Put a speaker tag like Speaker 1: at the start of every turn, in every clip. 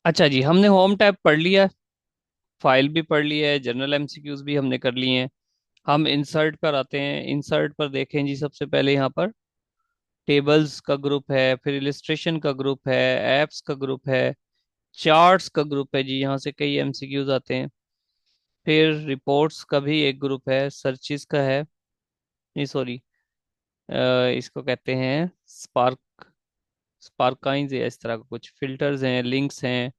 Speaker 1: अच्छा जी, हमने home tab पढ़ लिया, फाइल भी पढ़ ली है, जनरल एमसीक्यूज भी हमने कर लिए हैं। हम इंसर्ट पर आते हैं। इंसर्ट पर देखें जी, सबसे पहले यहाँ पर टेबल्स का ग्रुप है, फिर इलिस्ट्रेशन का ग्रुप है, एप्स का ग्रुप है, चार्ट्स का ग्रुप है जी, यहाँ से कई एमसीक्यूज आते हैं। फिर रिपोर्ट्स का भी एक ग्रुप है, सर्चिस का है, नहीं सॉरी, इसको कहते हैं स्पार्क, स्पार्काइंस या इस तरह का कुछ, फिल्टर्स हैं, लिंक्स हैं,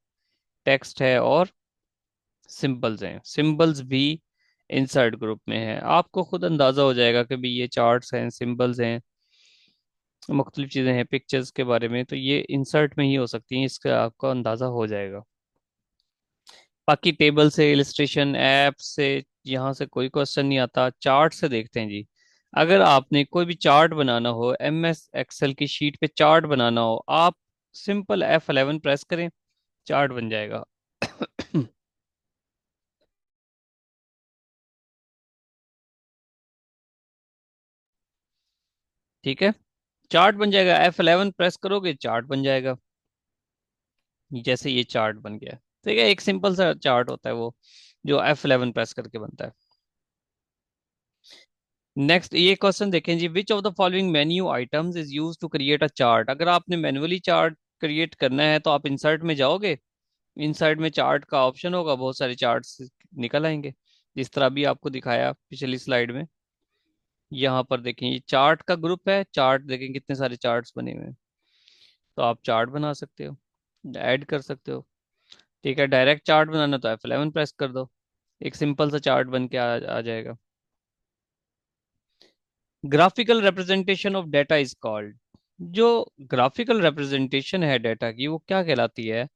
Speaker 1: टेक्स्ट है और सिंबल्स हैं। सिंबल्स भी इंसर्ट ग्रुप में है। आपको खुद अंदाजा हो जाएगा कि भाई ये चार्ट्स हैं, सिंबल्स हैं, मुख्तलिफ चीज़ें हैं पिक्चर्स के बारे में, तो ये इंसर्ट में ही हो सकती हैं, इसका आपको अंदाजा हो जाएगा। बाकी टेबल से, इलिस्ट्रेशन, ऐप से, यहाँ से कोई क्वेश्चन नहीं आता। चार्ट से देखते हैं जी। अगर आपने कोई भी चार्ट बनाना हो, MS एक्सेल की शीट पे चार्ट बनाना हो, आप सिंपल F11 प्रेस करें, चार्ट बन जाएगा। ठीक है, चार्ट बन जाएगा, F11 प्रेस करोगे चार्ट बन जाएगा। जैसे ये चार्ट बन गया, ठीक है, एक सिंपल सा चार्ट होता है वो, जो F11 प्रेस करके बनता है। नेक्स्ट ये क्वेश्चन देखें जी, which of the following menu items is use to create a chart. अगर आपने मैन्युअली चार्ट क्रिएट करना है तो आप इंसर्ट में जाओगे, इंसर्ट में चार्ट का ऑप्शन होगा, बहुत सारे चार्ट्स निकल आएंगे, जिस तरह भी आपको दिखाया पिछली स्लाइड में। यहाँ पर देखें, ये चार्ट का ग्रुप है, चार्ट देखें कितने सारे चार्ट्स बने हुए हैं, तो आप चार्ट बना सकते हो, ऐड कर सकते हो। ठीक है, डायरेक्ट चार्ट बनाना तो F11 प्रेस कर दो, एक सिंपल सा चार्ट बन के आ जाएगा। Graphical representation of data is called. जो ग्राफिकल रिप्रेजेंटेशन है डाटा की, वो क्या कहलाती है?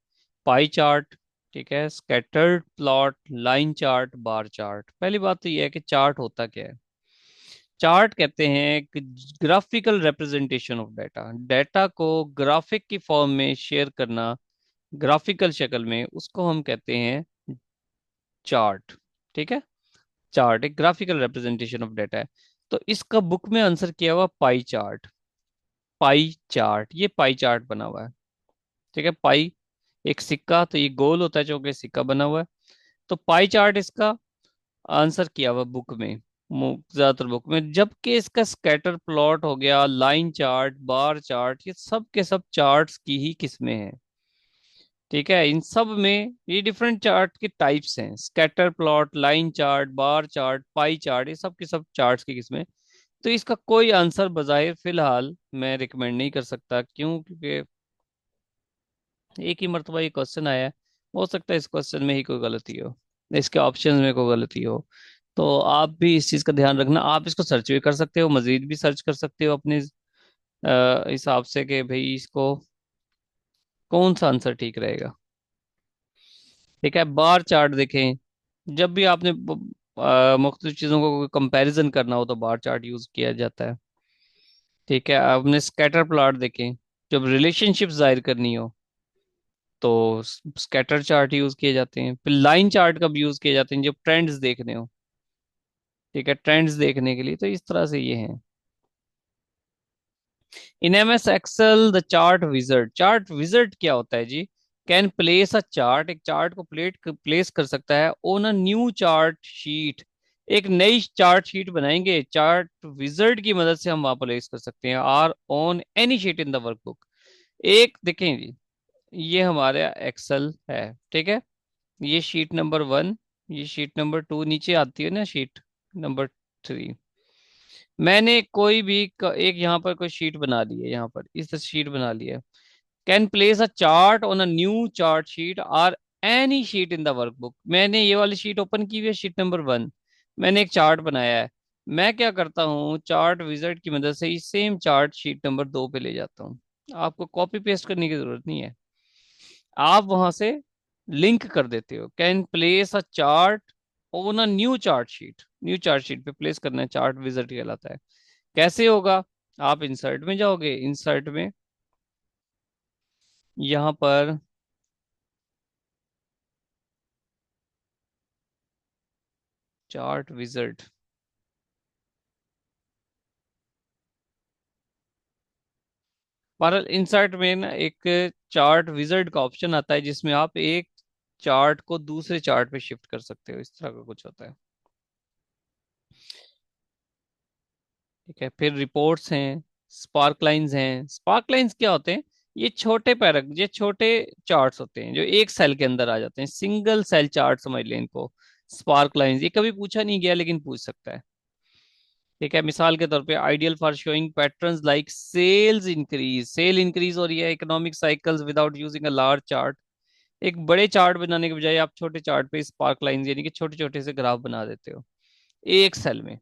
Speaker 1: पाई चार्ट, ठीक है, scattered plot, line chart, bar chart. पहली बात तो ये है कि चार्ट होता क्या है। चार्ट कहते हैं कि graphical representation of data, data को ग्राफिक की फॉर्म में शेयर करना, ग्राफिकल शक्ल में, उसको हम कहते हैं चार्ट। ठीक है, चार्ट एक ग्राफिकल रिप्रेजेंटेशन ऑफ डाटा है। तो इसका बुक में आंसर किया हुआ पाई चार्ट। पाई चार्ट, ये पाई चार्ट बना हुआ है। ठीक है, पाई एक सिक्का, तो ये गोल होता है चौके, सिक्का बना हुआ है। तो पाई चार्ट इसका आंसर किया हुआ बुक में, ज्यादातर बुक में। जबकि इसका स्कैटर प्लॉट हो गया, लाइन चार्ट, बार चार्ट, ये सब के सब चार्ट्स की ही किस्में हैं। ठीक है, इन सब में ये डिफरेंट चार्ट के टाइप्स हैं, scatter plot, line chart, bar chart, pie chart, ये सब के सब चार्ट्स की किस्में। तो इसका कोई आंसर बजाय फिलहाल मैं रिकमेंड नहीं कर सकता। क्यों? क्योंकि एक ही मरतबा ये क्वेश्चन आया है, हो सकता है इस क्वेश्चन में ही कोई गलती हो, इसके ऑप्शंस में कोई गलती हो। तो आप भी इस चीज़ का ध्यान रखना। आप इसको सर्च भी कर सकते हो, मजीद भी सर्च कर सकते हो अपने हिसाब से कि भाई इसको कौन सा आंसर ठीक रहेगा। ठीक है, बार चार्ट देखें, जब भी आपने मुख्तलिफ चीज़ों को कंपैरिजन करना हो तो बार चार्ट यूज किया जाता है। ठीक है, आपने स्कैटर प्लॉट देखें, जब रिलेशनशिप जाहिर करनी हो तो स्कैटर चार्ट यूज किए जाते हैं। फिर लाइन चार्ट कब यूज किए जाते हैं? जब ट्रेंड्स देखने हो। ठीक है, ट्रेंड्स देखने के लिए, तो इस तरह से ये हैं। In MS Excel the chart wizard, chart wizard क्या होता है जी? कैन प्लेस अ चार्ट, एक चार्ट को प्लेस कर सकता है on a new chart sheet. एक नई चार्ट शीट बनाएंगे, चार्ट विजर्ड की मदद से हम वहां प्लेस कर सकते हैं, or on any sheet in the workbook. एक देखें जी, ये हमारा एक्सेल है, ठीक है, ये शीट नंबर 1, ये शीट नंबर 2, नीचे आती है ना शीट नंबर 3। मैंने कोई भी एक यहाँ पर कोई शीट बना ली है, यहाँ पर इस शीट बना ली है। Can place a chart on a new chart sheet or any sheet in the workbook. मैंने ये वाली शीट ओपन की हुई है, शीट नंबर 1, मैंने एक चार्ट बनाया है। मैं क्या करता हूँ, चार्ट विजार्ड की मदद से इस सेम चार्ट शीट नंबर 2 पे ले जाता हूँ। आपको कॉपी पेस्ट करने की जरूरत नहीं है, आप वहां से लिंक कर देते हो। Can place a chart on a new chart sheet, new chart sheet पे प्लेस करना है, चार्ट विजिट कहलाता है। कैसे होगा? आप इंसर्ट में जाओगे, इंसर्ट में यहाँ पर चार्ट विजिट, और इंसर्ट में ना एक चार्ट विजार्ड का ऑप्शन आता है जिसमें आप एक चार्ट को दूसरे चार्ट पे शिफ्ट कर सकते हो, इस तरह का कुछ होता है। ठीक है, फिर रिपोर्ट्स हैं, स्पार्क लाइंस हैं। स्पार्क लाइंस क्या होते हैं? ये छोटे पैरग ये छोटे चार्ट्स होते हैं जो एक सेल के अंदर आ जाते हैं, सिंगल सेल चार्ट समझ लें इनको। स्पार्क लाइंस ये कभी पूछा नहीं गया लेकिन पूछ सकता है। ठीक है, मिसाल के तौर पे ideal for showing patterns like sales increase, sale increase हो रही है economic cycles without using a large chart. एक बड़े चार्ट बनाने के बजाय आप छोटे चार्ट पे स्पार्क लाइंस यानी कि छोटे छोटे से ग्राफ बना देते हो एक सेल में।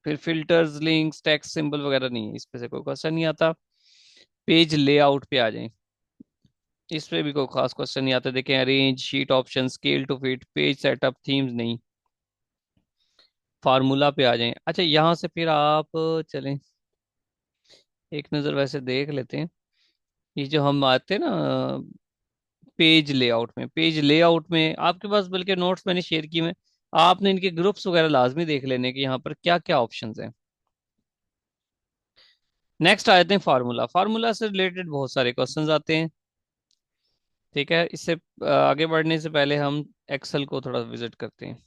Speaker 1: फिर फिल्टर्स, लिंक्स, टेक्स्ट सिंबल वगैरह नहीं है, इस पे से कोई क्वेश्चन नहीं आता। पेज लेआउट पे आ जाएं, इस पे भी कोई खास क्वेश्चन नहीं आता। देखें, arrange, sheet option, scale to fit, page setup, themes नहीं। फार्मूला पे आ जाएं। अच्छा, यहाँ से फिर आप चलें, एक नज़र वैसे देख लेते हैं। ये जो हम आते हैं ना पेज लेआउट में, पेज लेआउट में आपके पास बल्कि नोट्स मैंने शेयर किए में, आपने इनके ग्रुप्स वगैरह लाजमी देख लेने कि यहाँ पर क्या क्या ऑप्शंस हैं। नेक्स्ट आ जाते हैं फार्मूला। फार्मूला से रिलेटेड बहुत सारे क्वेश्चंस आते हैं। ठीक है, इससे आगे बढ़ने से पहले हम एक्सेल को थोड़ा विजिट करते हैं।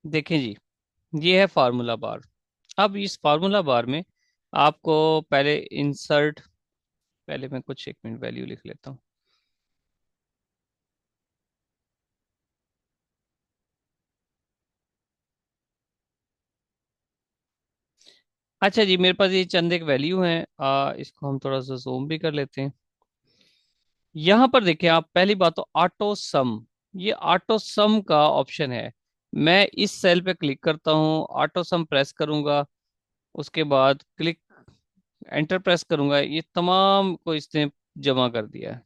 Speaker 1: देखें जी, ये है फार्मूला बार। अब इस फार्मूला बार में आपको पहले इंसर्ट, पहले मैं कुछ एक मिनट वैल्यू लिख लेता हूँ। अच्छा जी, मेरे पास ये चंद एक वैल्यू है, इसको हम थोड़ा सा जूम भी कर लेते हैं। यहाँ पर देखें आप, पहली बात तो ऑटो सम, ये ऑटो सम का ऑप्शन है। मैं इस सेल पे क्लिक करता हूँ, ऑटो सम प्रेस करूंगा, उसके बाद क्लिक एंटर प्रेस करूंगा, ये तमाम को इसने जमा कर दिया है।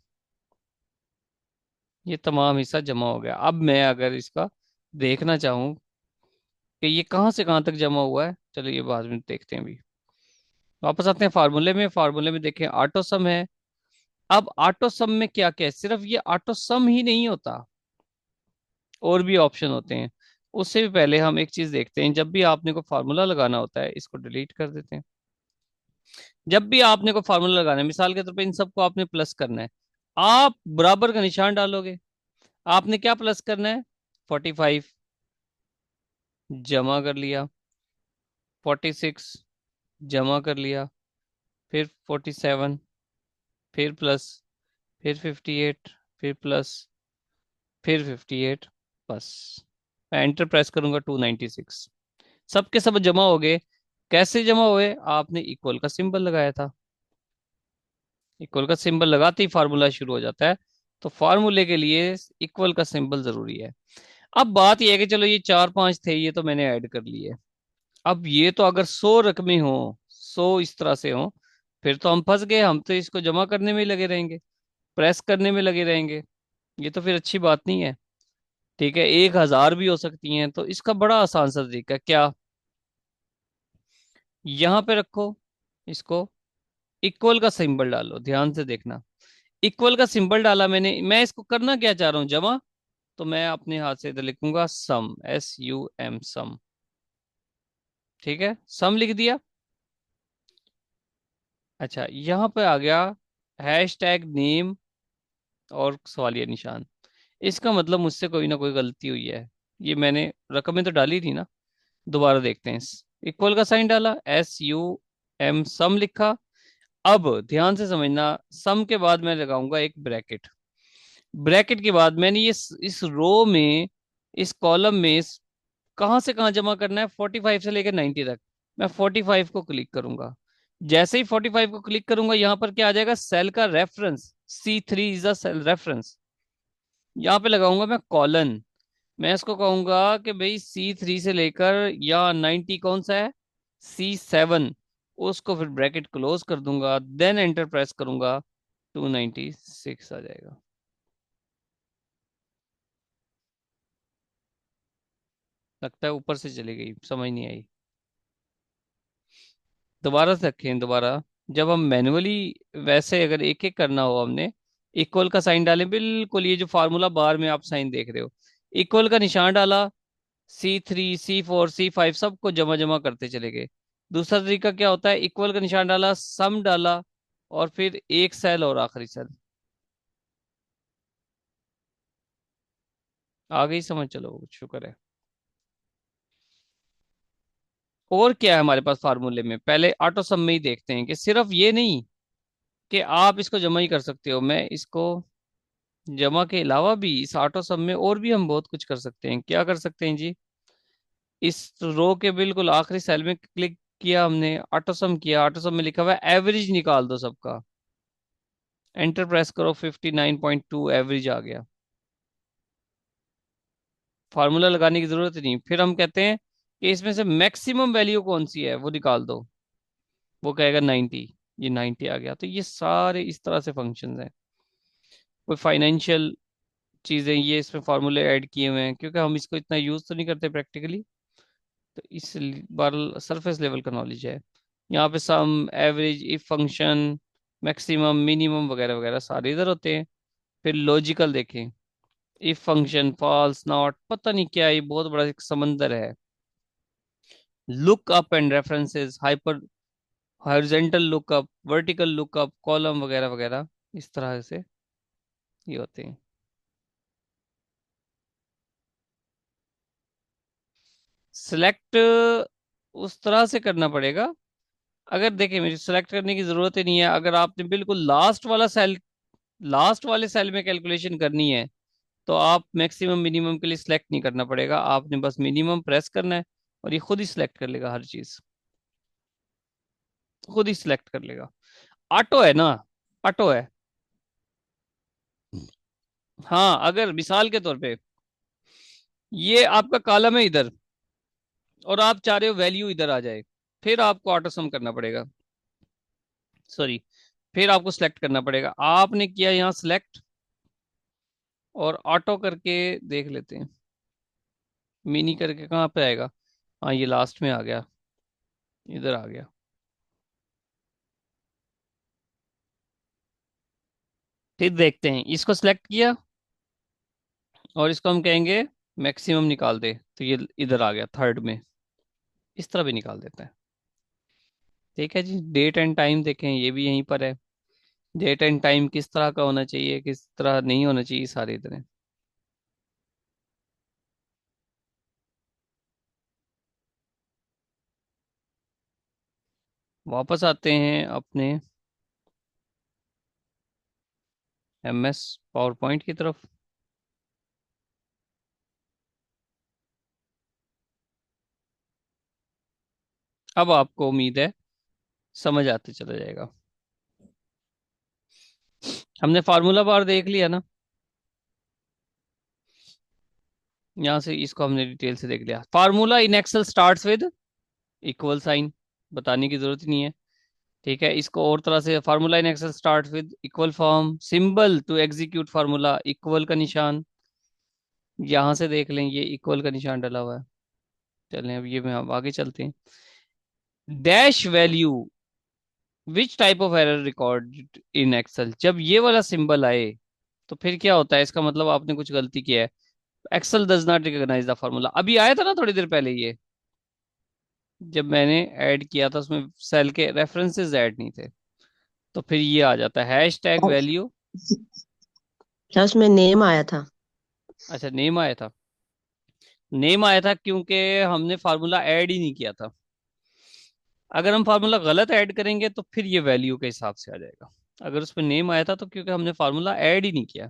Speaker 1: ये तमाम हिस्सा जमा हो गया। अब मैं अगर इसका देखना चाहूँ कि ये कहाँ से कहाँ तक जमा हुआ है, चलो ये बाद में देखते हैं। अभी वापस आते हैं फार्मूले में। फार्मूले में देखें ऑटो सम है। अब ऑटो सम में क्या क्या है, सिर्फ ये ऑटो सम ही नहीं होता, और भी ऑप्शन होते हैं। उससे भी पहले हम एक चीज देखते हैं, जब भी आपने को फार्मूला लगाना होता है, इसको डिलीट कर देते हैं। जब भी आपने को फार्मूला लगाना है, मिसाल के तौर पे इन सबको आपने प्लस करना है, आप बराबर का निशान डालोगे। आपने क्या प्लस करना है? 45 जमा कर लिया, 46 जमा कर लिया, फिर 47, फिर प्लस, फिर 58, फिर प्लस, फिर 58, बस। मैं एंटर प्रेस करूंगा, 296 सबके सब जमा हो गए। कैसे जमा हुए? आपने इक्वल का सिंबल लगाया था। इक्वल का सिंबल लगाते ही फार्मूला शुरू हो जाता है। तो फार्मूले के लिए इक्वल का सिंबल जरूरी है। अब बात यह है कि चलो ये चार पांच थे, ये तो मैंने ऐड कर लिए। अब ये तो अगर 100 रकमें हो, 100 इस तरह से हो, फिर तो हम फंस गए। हम तो इसको जमा करने में ही लगे रहेंगे, प्रेस करने में लगे रहेंगे। ये तो फिर अच्छी बात नहीं है। ठीक है, 1000 भी हो सकती हैं। तो इसका बड़ा आसान सा तरीका क्या, यहाँ पे रखो इसको, इक्वल का सिंबल डालो, ध्यान से देखना। इक्वल का सिंबल डाला मैंने, मैं इसको करना क्या चाह रहा हूँ, जमा। तो मैं अपने हाथ से इधर लिखूंगा सम, SUM सम। ठीक है, सम लिख दिया। अच्छा, यहाँ पे आ गया हैश टैग नेम और सवालिया निशान। इसका मतलब मुझसे कोई ना कोई गलती हुई है। ये मैंने रकमें तो डाली थी ना, दोबारा देखते हैं। इक्वल का साइन डाला, SUM सम लिखा। अब ध्यान से समझना, सम के बाद मैं लगाऊंगा एक ब्रैकेट। ब्रैकेट के बाद मैंने ये इस रो में, इस कॉलम में कहाँ से कहाँ जमा करना है, 45 से लेकर 90 तक। मैं 45 को क्लिक करूंगा। जैसे ही 45 को क्लिक करूंगा, यहाँ पर क्या आ जाएगा, सेल का reference, C3 is a cell reference. यहाँ पे लगाऊंगा मैं कॉलन। मैं इसको कहूंगा कि भाई C3 से लेकर या 90 कौन सा है, C7। उसको फिर ब्रैकेट क्लोज कर दूंगा, देन एंटर प्रेस करूंगा, 296 आ जाएगा। लगता है ऊपर से चली गई, समझ नहीं आई। दोबारा से रखें दोबारा। जब हम मैनुअली, वैसे अगर एक एक करना हो हमने, इक्वल का साइन डालें, बिल्कुल ये जो फार्मूला बार में आप साइन देख रहे हो, इक्वल का निशान डाला, C3 C4 C5 सबको जमा जमा करते चले गए। दूसरा तरीका क्या होता है, इक्वल का निशान डाला, सम डाला, और फिर एक सेल और आखिरी सेल। आ गई समझ, चलो शुक्र है। और क्या है हमारे पास फार्मूले में, पहले ऑटो सम में ही देखते हैं कि सिर्फ ये नहीं कि आप इसको जमा ही कर सकते हो, मैं इसको जमा के अलावा भी इस ऑटो सम में और भी हम बहुत कुछ कर सकते हैं। क्या कर सकते हैं जी, इस रो के बिल्कुल आखिरी सेल में क्लिक किया हमने, ऑटो सम किया, ऑटो सम में लिखा हुआ है एवरेज निकाल दो सबका, एंटर प्रेस करो, 59.2 एवरेज आ गया। फार्मूला लगाने की जरूरत ही नहीं। फिर हम कहते हैं कि इसमें से मैक्सिमम वैल्यू कौन सी है वो निकाल दो, वो कहेगा 90। ये 90 आ गया। तो ये सारे इस तरह से फंक्शंस हैं। कोई फाइनेंशियल चीजें ये इसमें फार्मूले ऐड किए हुए हैं, क्योंकि हम इसको इतना यूज तो नहीं करते प्रैक्टिकली, तो इस बार सरफेस लेवल का नॉलेज है। यहाँ पे sum, average, if function, maximum, minimum वगैरह वगैरह सारे इधर होते हैं। फिर लॉजिकल देखें, इफ फंक्शन, फॉल्स, नॉट, पता नहीं क्या, ये बहुत बड़ा एक समंदर है। Look up and references, hyper horizontal lookup, vertical lookup, column वगैरह वगैरह, इस तरह से ये होते हैं। सिलेक्ट उस तरह से करना पड़ेगा, अगर देखिए मुझे सेलेक्ट करने की जरूरत ही नहीं है, अगर आपने बिल्कुल लास्ट वाला सेल, लास्ट वाले सेल में कैलकुलेशन करनी है, तो आप मैक्सिमम मिनिमम के लिए सिलेक्ट नहीं करना पड़ेगा, आपने बस मिनिमम प्रेस करना है और ये खुद ही सिलेक्ट कर लेगा, हर चीज खुद ही सिलेक्ट कर लेगा। ऑटो है ना, ऑटो है। हाँ, अगर मिसाल के तौर पे ये आपका कॉलम है इधर, और आप चाह रहे हो वैल्यू इधर आ जाए, फिर आपको ऑटो सम करना पड़ेगा, सॉरी, फिर आपको सिलेक्ट करना पड़ेगा। आपने किया यहाँ सिलेक्ट, और ऑटो करके देख लेते हैं, मिनी करके कहाँ पे आएगा, हाँ ये लास्ट में आ गया, इधर आ गया। फिर देखते हैं, इसको सिलेक्ट किया और इसको हम कहेंगे मैक्सिमम निकाल दे, तो ये इधर आ गया थर्ड में, इस तरह भी निकाल देता है। ठीक है जी, डेट एंड टाइम देखें, ये भी यहीं पर है। डेट एंड टाइम किस तरह का होना चाहिए, किस तरह नहीं होना चाहिए, सारे इधर हैं। वापस आते हैं अपने MS पावर पॉइंट की तरफ। अब आपको उम्मीद है समझ आते चला जाएगा। हमने फार्मूला बार देख लिया ना, यहाँ से इसको हमने डिटेल से देख लिया। Formula in Excel starts with equal sign, बताने की जरूरत ही नहीं है। ठीक है, इसको और तरह से, formula in Excel start with equal form, symbol to execute formula, equal का निशान, यहां से देख लें ये इक्वल का निशान डला हुआ है। चलें अब ये में अब आगे चलते हैं। Dash value, which type of error record in Excel, जब ये वाला सिंबल आए तो फिर क्या होता है, इसका मतलब आपने कुछ गलती किया है। Excel does not recognise the formula, अभी आया था ना थोड़ी देर पहले ये, जब मैंने ऐड किया था उसमें सेल के रेफरेंसेस ऐड नहीं थे, तो फिर ये आ जाता है हैश टैग वैल्यू।
Speaker 2: क्या उसमें नेम आया था?
Speaker 1: अच्छा, नेम आया था, नेम आया था क्योंकि हमने फार्मूला ऐड ही नहीं किया था। अगर हम फार्मूला गलत ऐड करेंगे तो फिर ये वैल्यू के हिसाब से आ जाएगा। अगर उसमें नेम आया था तो क्योंकि हमने फार्मूला ऐड ही नहीं किया।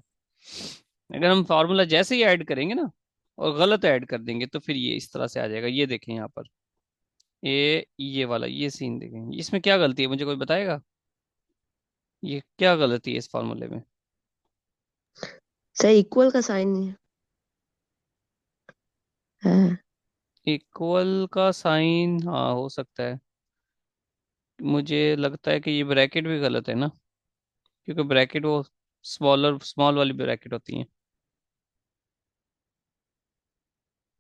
Speaker 1: अगर हम फार्मूला जैसे ही ऐड करेंगे ना और गलत ऐड कर देंगे तो फिर ये इस तरह से आ जाएगा। ये देखें यहाँ पर, ये वाला ये सीन देखें, इसमें क्या गलती है मुझे कोई बताएगा, ये क्या गलती है इस फार्मूले में।
Speaker 2: सही, इक्वल का साइन नहीं है।
Speaker 1: इक्वल का साइन, हाँ हो सकता है। मुझे लगता है कि ये ब्रैकेट भी गलत है ना, क्योंकि ब्रैकेट वो स्मॉल वाली ब्रैकेट होती है।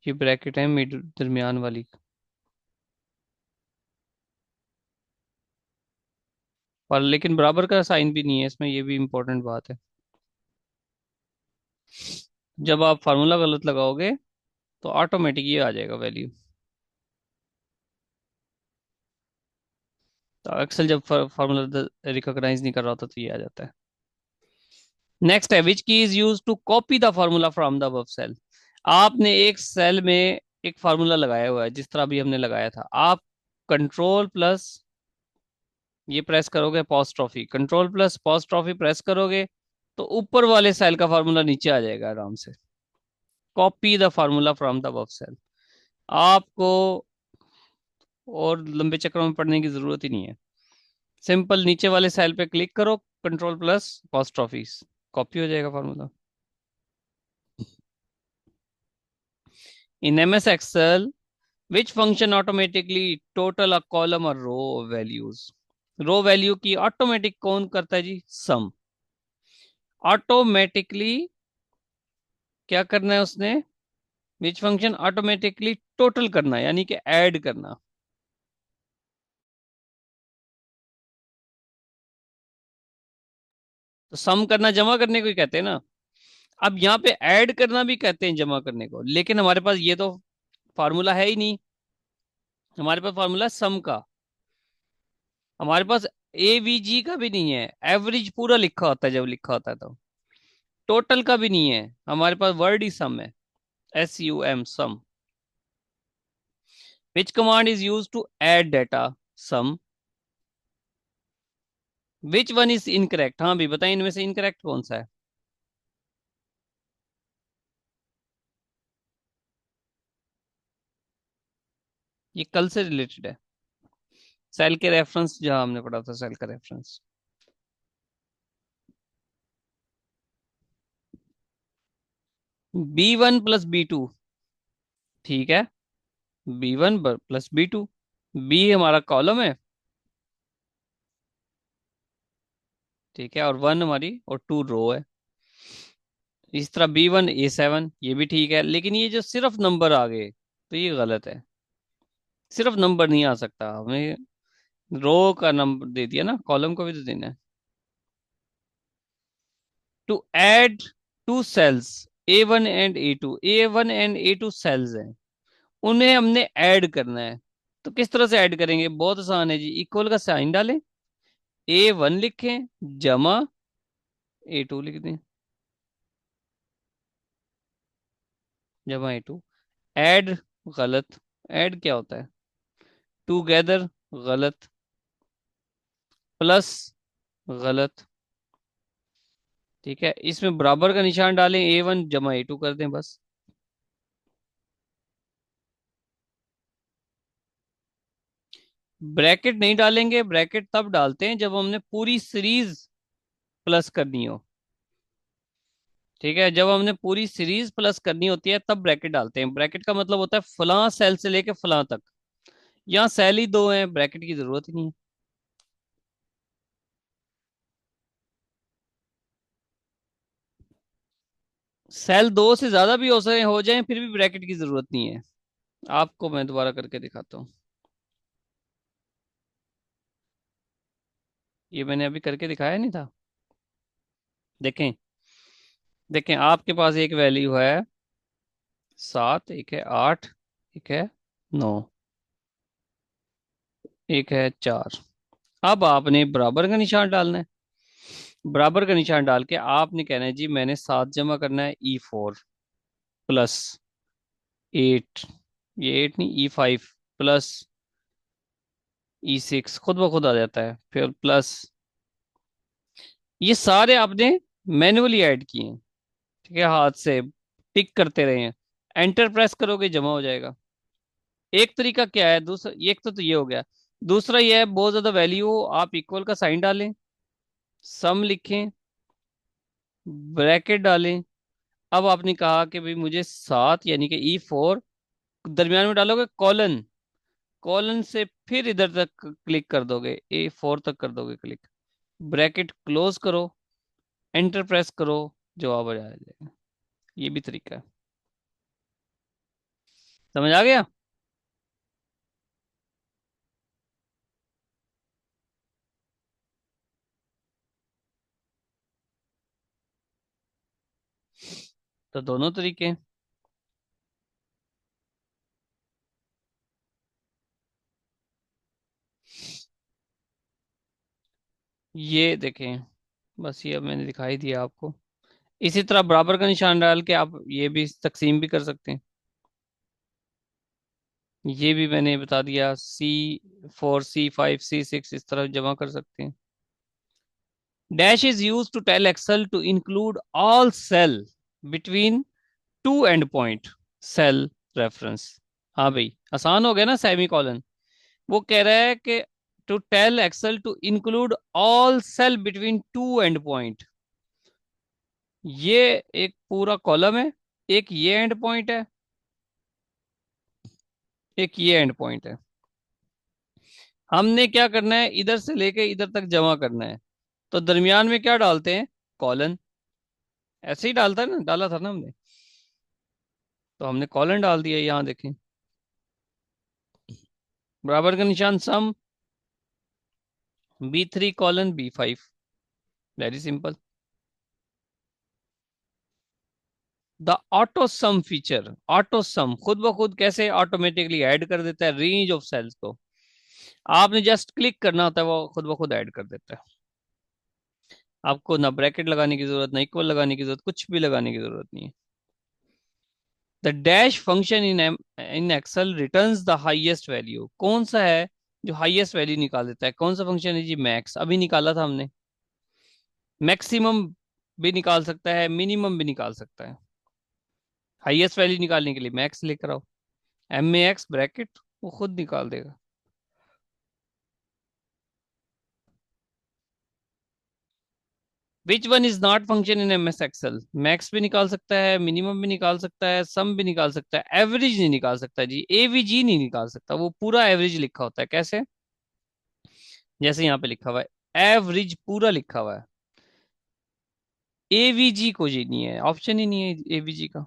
Speaker 1: ये ब्रैकेट है मिड दरमियान वाली। पर लेकिन बराबर का साइन भी नहीं है इसमें, ये भी इंपॉर्टेंट बात है। जब आप फार्मूला गलत लगाओगे तो ऑटोमेटिक ये आ जाएगा वैल्यू। तो एक्सेल जब फार्मूला रिकॉग्नाइज नहीं कर रहा होता तो ये आ जाता है। नेक्स्ट है which key is use to copy the formula from the above cell. आपने एक सेल में एक फार्मूला लगाया हुआ है, जिस तरह भी हमने लगाया था। आप कंट्रोल प्लस ये प्रेस करोगे, apostrophe, control plus apostrophe press करोगे तो ऊपर वाले सेल का फार्मूला नीचे आ जाएगा आराम से। Copy the formula from the above cell. आपको और लंबे चक्रों में पढ़ने की जरूरत ही नहीं है। सिंपल नीचे वाले सेल पे क्लिक करो, कंट्रोल प्लस अपॉस्ट्रोफी, कॉपी हो जाएगा formula. In MS Excel which function automatically total a column और रो वैल्यूज। रो वैल्यू की ऑटोमेटिक कौन करता है जी? सम। ऑटोमेटिकली क्या करना है उसने? विच फंक्शन ऑटोमेटिकली टोटल करना है, यानी कि ऐड करना। तो सम करना जमा करने को ही कहते हैं ना। अब यहाँ पे ऐड करना भी कहते हैं जमा करने को, लेकिन हमारे पास ये तो फार्मूला है ही नहीं। हमारे पास फार्मूला सम का, हमारे पास एवीजी का भी नहीं है। एवरेज पूरा लिखा होता है जब लिखा होता है तो। टोटल का भी नहीं है, हमारे पास वर्ड ही सम है। SUM, sum. Which command is use to add data? Sum. Which one is incorrect? हाँ भी बताएं, इनमें से इनकरेक्ट कौन सा है? ये कल से रिलेटेड है, सेल के रेफरेंस, जहां हमने पढ़ा था सेल का रेफरेंस। B1 प्लस B2, ठीक है। B1 plus B2। बी हमारा कॉलम है, ठीक है, और वन हमारी और टू रो है। इस तरह B1 A7, ये भी ठीक है, लेकिन ये जो सिर्फ नंबर आ गए तो ये गलत है। सिर्फ नंबर नहीं आ सकता, हमें रो का नंबर दे दिया ना, कॉलम को भी तो देना है। To add two cells A1 and A2 cells हैं, उन्हें हमने ऐड करना है। तो किस तरह से ऐड करेंगे? बहुत आसान है जी, इक्वल का साइन डालें, A1 लिखें, जमा A2 लिख दें, जमा A2। ऐड गलत, ऐड क्या होता है? टूगेदर गलत, प्लस गलत, ठीक है। इसमें बराबर का निशान डालें, A1 जमा A2 कर दें बस। ब्रैकेट नहीं डालेंगे, ब्रैकेट तब डालते हैं जब हमने पूरी सीरीज प्लस करनी हो, ठीक है। जब हमने पूरी सीरीज प्लस करनी होती है तब ब्रैकेट डालते हैं। ब्रैकेट का मतलब होता है फलां सेल से लेके फलां तक। यहाँ सेल ही दो हैं, ब्रैकेट की जरूरत ही नहीं है। सेल दो से ज्यादा भी हो जाए फिर भी ब्रैकेट की जरूरत नहीं है। आपको मैं दोबारा करके दिखाता हूँ। ये मैंने अभी करके दिखाया नहीं था? देखें, देखें, आपके पास एक वैल्यू है 7, एक है 8, एक है 9, एक है 4। अब आपने बराबर का निशान डालना है। बराबर का निशान डाल के आपने कहना है जी मैंने 7 जमा करना है E4 प्लस 8, ये 8 नहीं, E5 प्लस E6, खुद ब खुद आ जाता है, फिर प्लस। ये सारे आपने मैन्युअली ऐड किए हैं, ठीक है, हाथ से टिक करते रहे हैं। एंटर प्रेस करोगे जमा हो जाएगा। एक तरीका क्या है, दूसरा एक तो ये हो गया। दूसरा ये है, बहुत ज्यादा वैल्यू हो आप इक्वल का साइन डालें, सम लिखें, ब्रैकेट डालें। अब आपने कहा कि भाई मुझे 7 यानी कि E4, दरमियान में डालोगे कॉलन, कॉलन से फिर इधर तक क्लिक कर दोगे, A4 तक कर दोगे क्लिक, ब्रैकेट क्लोज करो, एंटर प्रेस करो, जवाब आ जाएगा। ये भी तरीका है। समझ आ गया? तो दोनों तरीके हैं। ये देखें, बस ये अब मैंने दिखाई दिया आपको। इसी तरह बराबर का निशान डाल के आप ये भी तकसीम भी कर सकते हैं। ये भी मैंने बता दिया, C4 C5 C6 इस तरह जमा कर सकते हैं। Dash is use to tell Excel to include all cell between two end point cell reference. हाँ भाई, आसान हो गया ना सेमी कॉलन। वो कह रहा है कि to tell Excel to include all cell between two end point. ये एक पूरा कॉलम है, एक ये एंड पॉइंट है, एक ये एंड पॉइंट है। हमने क्या करना है, इधर से लेके इधर तक जमा करना है। तो दरमियान में क्या डालते हैं, कॉलन। ऐसे ही डालता है ना, डाला था ना हमने। तो हमने कॉलन डाल दिया, यहाँ देखें, बराबर का निशान सम B3:B5। Very simple. The auto some feature, auto सम खुद ब खुद कैसे ऑटोमेटिकली ऐड कर देता है रेंज ऑफ सेल्स को। आपने जस्ट क्लिक करना होता है, वो खुद ब खुद ऐड कर देता है। आपको ना ब्रैकेट लगाने की जरूरत, ना इक्वल लगाने की जरूरत, कुछ भी लगाने की जरूरत नहीं है। The dash function in Excel returns the highest value. कौन सा है जो हाईएस्ट वैल्यू निकाल देता है? कौन सा फंक्शन है जी? मैक्स। अभी निकाला था हमने। मैक्सिमम भी निकाल सकता है, मिनिमम भी निकाल सकता है। हाईएस्ट वैल्यू निकालने के लिए मैक्स लेकर आओ, MAX ब्रैकेट, वो खुद निकाल देगा। विच one is not function in MS Excel? Max भी निकाल सकता है, मिनिमम भी निकाल सकता है, सम भी निकाल सकता है, एवरेज नहीं निकाल सकता जी। AVG नहीं निकाल सकता, वो पूरा एवरेज लिखा होता है। कैसे? जैसे यहाँ पे लिखा हुआ है, एवरेज पूरा लिखा हुआ है। AVG को जी नहीं है, ऑप्शन ही नहीं है AVG का।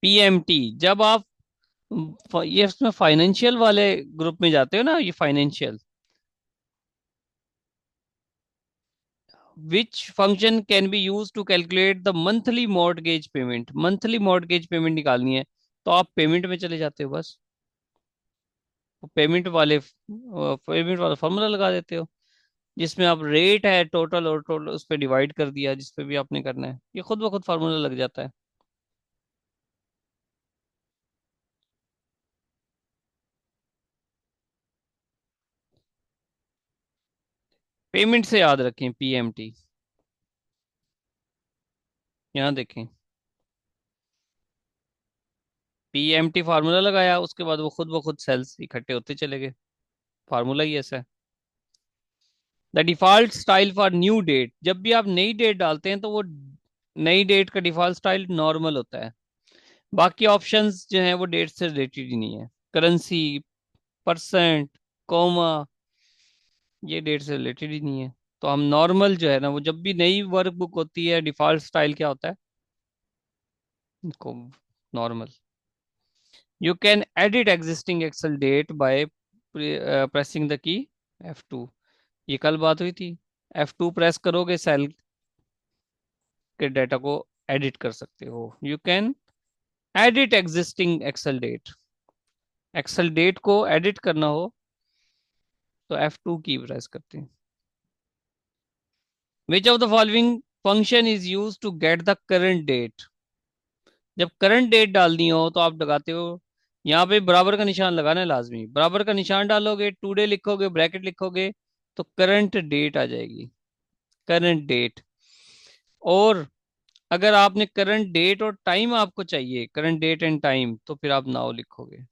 Speaker 1: PMT, जब आप ये इसमें फाइनेंशियल वाले ग्रुप में जाते हो ना, ये financial, which function can be use to calculate the monthly mortgage payment. Monthly mortgage payment निकालनी है, तो आप पेमेंट में चले जाते हो, बस पेमेंट वाला फॉर्मूला लगा देते हो, जिसमें आप रेट है टोटल, और टोटल उस पर डिवाइड कर दिया, जिस पे भी आपने करना है, ये खुद ब खुद फार्मूला लग जाता है। पेमेंट से याद रखें, PMT। यहाँ देखें, PMT फार्मूला लगाया, उसके बाद वो खुद ब खुद सेल्स इकट्ठे होते चले गए। फार्मूला ही ऐसा है। The default style for new date, जब भी आप नई डेट डालते हैं तो वो नई डेट का डिफॉल्ट स्टाइल नॉर्मल होता है। बाकी ऑप्शंस जो हैं वो डेट से रिलेटेड ही नहीं है। करेंसी, परसेंट, कॉमा, ये डेट से रिलेटेड ही नहीं है। तो हम नॉर्मल जो है ना, वो जब भी नई वर्कबुक होती है, डिफॉल्ट स्टाइल क्या होता है? Normal. You can edit existing Excel date by pressing the key F2। ये कल बात हुई थी। F2 प्रेस करोगे, सेल के डाटा को एडिट कर सकते हो। You can edit existing Excel date. Excel date को एडिट करना हो तो F2 की प्रेस करते हैं। Which of the following function is use to get the current date? जब करंट डेट डालनी हो तो आप लगाते हो, यहाँ पे बराबर का निशान लगाना है लाजमी। बराबर का निशान डालोगे, टुडे लिखोगे, ब्रैकेट लिखोगे, तो करंट डेट आ जाएगी। Current date. और अगर आपने करंट डेट और टाइम आपको चाहिए, करंट डेट एंड टाइम, तो फिर आप नाउ लिखोगे।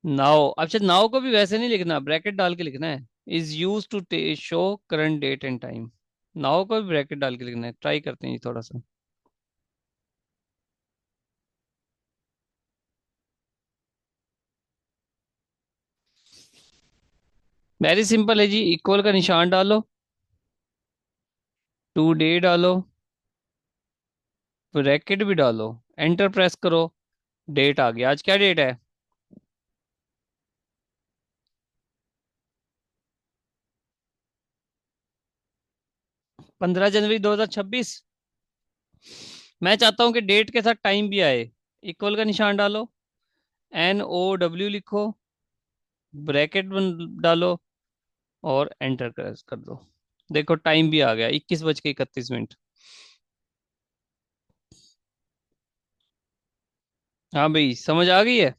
Speaker 1: नाउ, अच्छा नाउ को भी वैसे नहीं लिखना, ब्रैकेट डाल के लिखना है। Is use to show current date and time. Now को भी ब्रैकेट डाल के लिखना है। ट्राई करते हैं जी थोड़ा सा। वेरी सिंपल है जी, इक्वल का निशान डालो, टू डे डालो, ब्रैकेट भी डालो, एंटर प्रेस करो, डेट आ गया। आज क्या डेट है? 15 जनवरी 2026। मैं चाहता हूं कि डेट के साथ टाइम भी आए। इक्वल का निशान डालो, NOW लिखो, ब्रैकेट डालो और एंटर कर दो। देखो टाइम भी आ गया, 21:31। हाँ भाई, समझ आ गई है?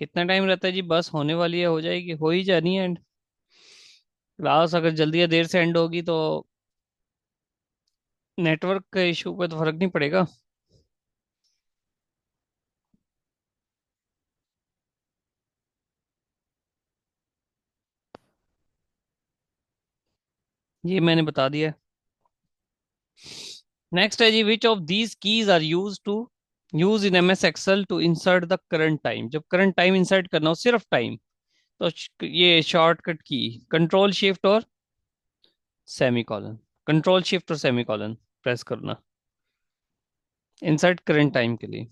Speaker 1: कितना टाइम रहता है जी? बस होने वाली है, हो जाएगी, हो ही जानी है एंड। क्लास अगर जल्दी या देर से एंड होगी तो नेटवर्क के इशू पे तो फर्क नहीं पड़ेगा। ये मैंने बता दिया। नेक्स्ट है जी, which of these keys are used in MS Excel to insert the current time. जब करंट टाइम इंसर्ट करना हो, सिर्फ टाइम, तो ये शॉर्टकट की, कंट्रोल शिफ्ट और सेमी कॉलन, कंट्रोल शिफ्ट और सेमी कॉलन प्रेस करना इंसर्ट करंट टाइम के लिए।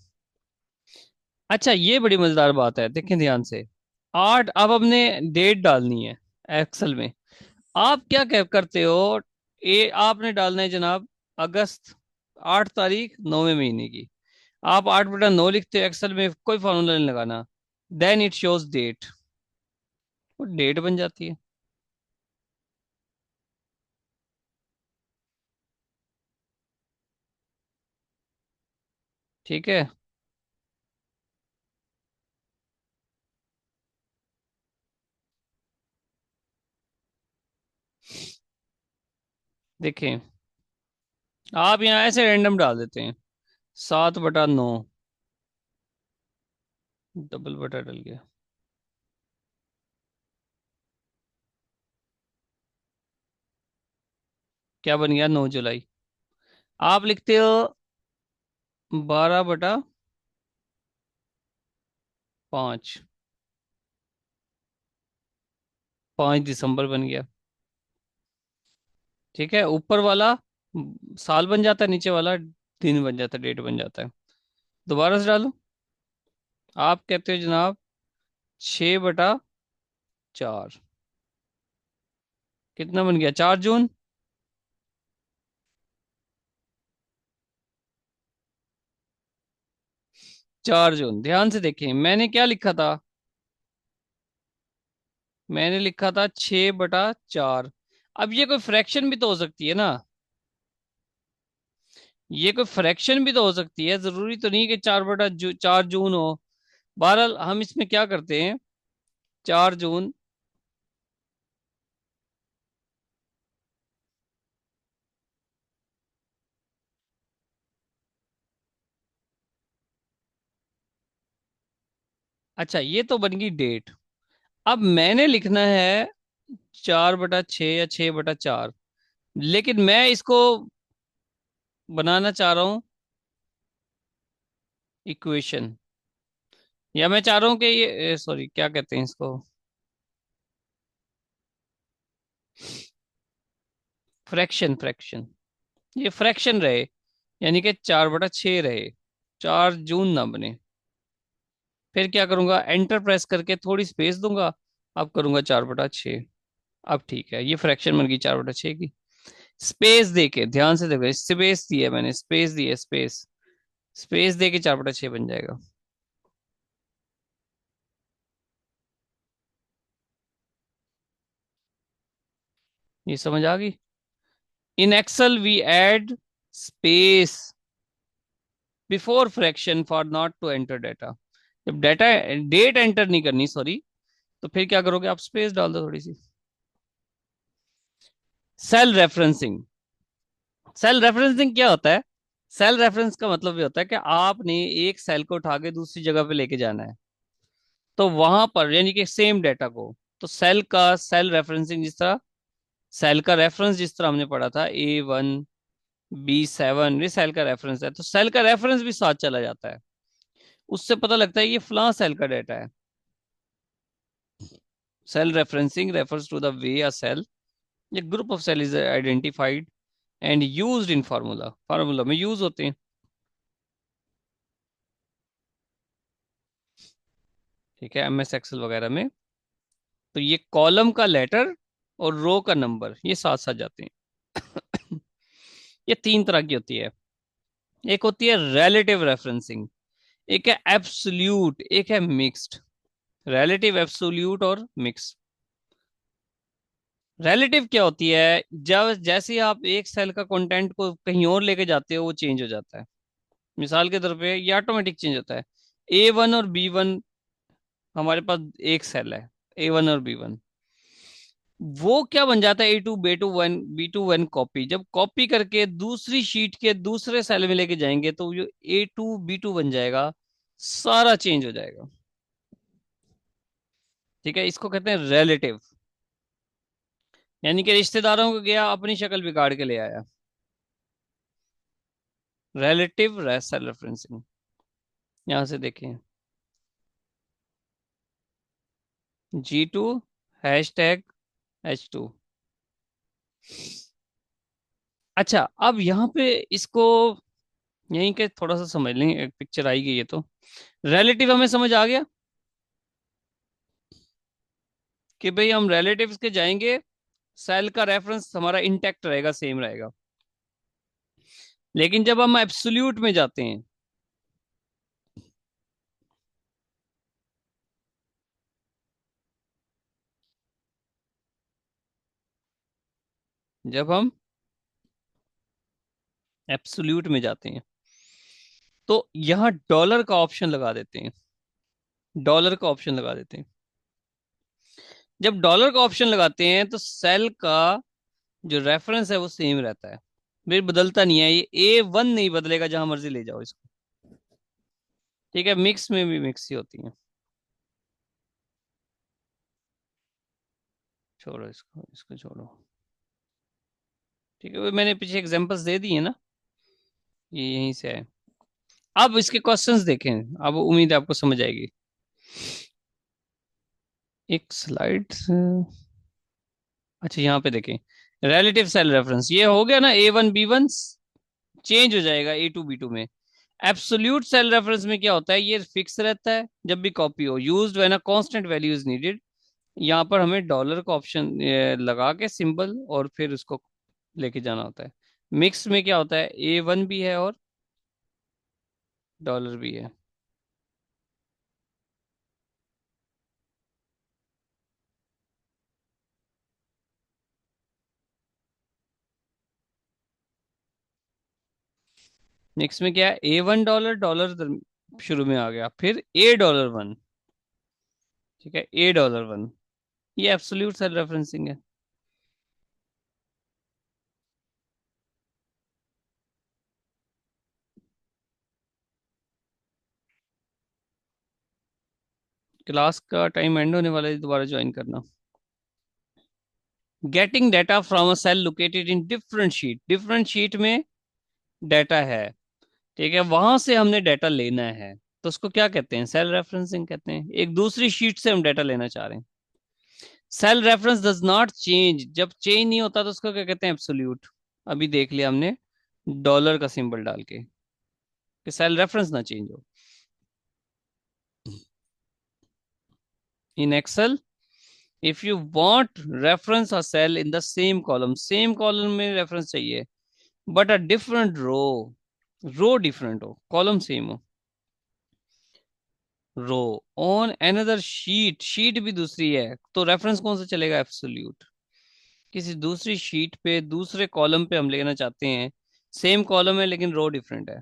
Speaker 1: अच्छा, ये बड़ी मजेदार बात है, देखें ध्यान से। आठ, अब हमने डेट डालनी है एक्सेल में। आप क्या करते हो? आपने डालना है जनाब, अगस्त, 8 तारीख 9वें महीने की। आप 8/9 लिखते हो एक्सेल में, कोई फॉर्मूला नहीं लगाना, देन इट शोज डेट, वो डेट बन जाती है। ठीक है। देखें, आप यहाँ ऐसे रैंडम डाल देते हैं, 7/9, डबल बटा डल गया, क्या बन गया? 9 जुलाई। आप लिखते हो 12/5, 5 दिसंबर बन गया। ठीक है, ऊपर वाला साल बन जाता है, नीचे वाला दिन बन जाता है, डेट बन जाता है। दोबारा से डालो। आप कहते हो जनाब 6/4, कितना बन गया? 4 जून। 4 जून, ध्यान से देखें, मैंने क्या लिखा था? मैंने लिखा था 6/4। अब ये कोई फ्रैक्शन भी तो हो सकती है ना, ये कोई फ्रैक्शन भी तो हो सकती है, जरूरी तो नहीं कि 4 जून हो। बहरहाल हम इसमें क्या करते हैं, 4 जून। अच्छा, ये तो बन गई डेट। अब मैंने लिखना है 4/6 या 6/4, लेकिन मैं इसको बनाना चाह रहा हूँ इक्वेशन, या मैं चाह रहा हूँ कि ये, सॉरी, क्या कहते हैं इसको, फ्रैक्शन, फ्रैक्शन। ये फ्रैक्शन रहे, यानी कि 4/6 रहे, 4 जून ना बने। फिर क्या करूंगा? एंटर प्रेस करके थोड़ी स्पेस दूंगा, अब करूंगा 4/6। अब ठीक है, ये फ्रैक्शन बन गई 4/6 की। स्पेस देके ध्यान से देखो, स्पेस दी है मैंने, स्पेस दी है, स्पेस, स्पेस दे के 4/6 बन जाएगा। ये समझ आ गई? In Excel we add space before fraction for not to enter data. जब डाटा, डेट एंटर नहीं करनी, सॉरी, तो फिर क्या करोगे? आप स्पेस डाल दो थोड़ी सी। Cell referencing. सेल रेफरेंसिंग क्या होता है? सेल रेफरेंस का मतलब ये होता है कि आपने एक सेल को उठा के दूसरी जगह पे लेके जाना है, तो वहां पर यानी कि सेम डेटा को, तो सेल का सेल रेफरेंसिंग, जिस तरह सेल का रेफरेंस जिस तरह हमने पढ़ा था A1 B7, ये सेल का रेफरेंस है, तो सेल का रेफरेंस भी साथ चला जाता है। उससे पता लगता है ये फलां सेल का डाटा है। Cell referencing refers to the way a cell, a group of cell is identified and used in formula में यूज होते हैं। ठीक है, MS एक्सेल वगैरह में। तो ये कॉलम का लेटर और रो का नंबर ये साथ साथ जाते हैं। ये तीन तरह की होती है। एक होती है रिलेटिव रेफरेंसिंग, एक है एब्सोल्यूट, एक है मिक्स्ड। रिलेटिव, एब्सोल्यूट और मिक्स। रिलेटिव क्या होती है? जब जैसे ही आप एक सेल का कंटेंट को कहीं और लेके जाते हो वो चेंज हो जाता है। मिसाल के तौर पे ये ऑटोमेटिक चेंज होता है। A1 और B1, हमारे पास एक सेल है A1 और B1, वो क्या बन जाता है A2 B2 1 कॉपी। जब कॉपी करके दूसरी शीट के दूसरे सेल में लेके जाएंगे तो जो A2 B2 बन जाएगा, सारा चेंज हो जाएगा। ठीक है, इसको कहते हैं रिलेटिव। यानी कि रिश्तेदारों को गया, अपनी शक्ल बिगाड़ के ले आया। Relative cell referencing. यहां से देखें, G2 #H2। अच्छा, अब यहाँ पे इसको यहीं के थोड़ा सा समझ लें, एक पिक्चर आई गई है तो। रिलेटिव हमें समझ आ गया कि भाई हम रिलेटिव्स के जाएंगे, सेल का रेफरेंस हमारा इंटैक्ट रहेगा, सेम रहेगा। लेकिन जब हम एब्सोल्यूट में जाते हैं, जब हम एब्सोल्यूट में जाते हैं तो यहाँ डॉलर का ऑप्शन लगा देते हैं। डॉलर का ऑप्शन लगा देते हैं। जब डॉलर का ऑप्शन लगाते हैं तो सेल का जो रेफरेंस है वो सेम रहता है, फिर बदलता नहीं है। ये A1 नहीं बदलेगा, जहां मर्जी ले जाओ इसको। ठीक है, मिक्स में भी मिक्स ही होती है। छोड़ो इसको, इसको छोड़ो। ठीक है, वो मैंने पीछे एग्जांपल्स दे दी है ना, ये यहीं से है। अब इसके क्वेश्चंस देखें, अब उम्मीद है आपको समझ आएगी। एक स्लाइड, अच्छा यहाँ पे देखें, रिलेटिव सेल रेफरेंस ये हो गया ना, A1 B1 चेंज हो जाएगा A2 B2 में। एब्सोल्यूट सेल रेफरेंस में क्या होता है? ये फिक्स रहता है जब भी कॉपी हो, used when a constant value is needed. यहाँ पर हमें डॉलर का ऑप्शन लगा के सिंबल और फिर उसको लेके जाना होता है। मिक्स में क्या होता है? A1 भी है और डॉलर भी है। मिक्स में क्या है? A1 डॉलर शुरू में आ गया, फिर A$1। ठीक है, A$1, ये एब्सोल्यूट सेल रेफरेंसिंग है। क्लास का टाइम एंड होने वाला है, दोबारा ज्वाइन करना। Getting data from a cell located in different sheet में डाटा है। ठीक है, वहां से हमने डाटा लेना है, तो उसको क्या कहते हैं? सेल रेफरेंसिंग कहते हैं। एक दूसरी शीट से हम डाटा लेना चाह रहे हैं। Cell reference does not change, जब चेंज नहीं होता तो उसको क्या कहते हैं? एब्सोल्यूट। अभी देख लिया हमने डॉलर का सिंबल डाल के कि सेल रेफरेंस ना चेंज हो। In Excel, if you want reference a cell in the same column में रेफरेंस चाहिए, but a different row different हो, कॉलम सेम हो। रो ऑन अनदर शीट भी दूसरी है, तो रेफरेंस कौन सा चलेगा? एब्सोल्यूट। किसी दूसरी शीट पे दूसरे कॉलम पे हम लेना चाहते हैं, सेम कॉलम है लेकिन रो डिफरेंट है,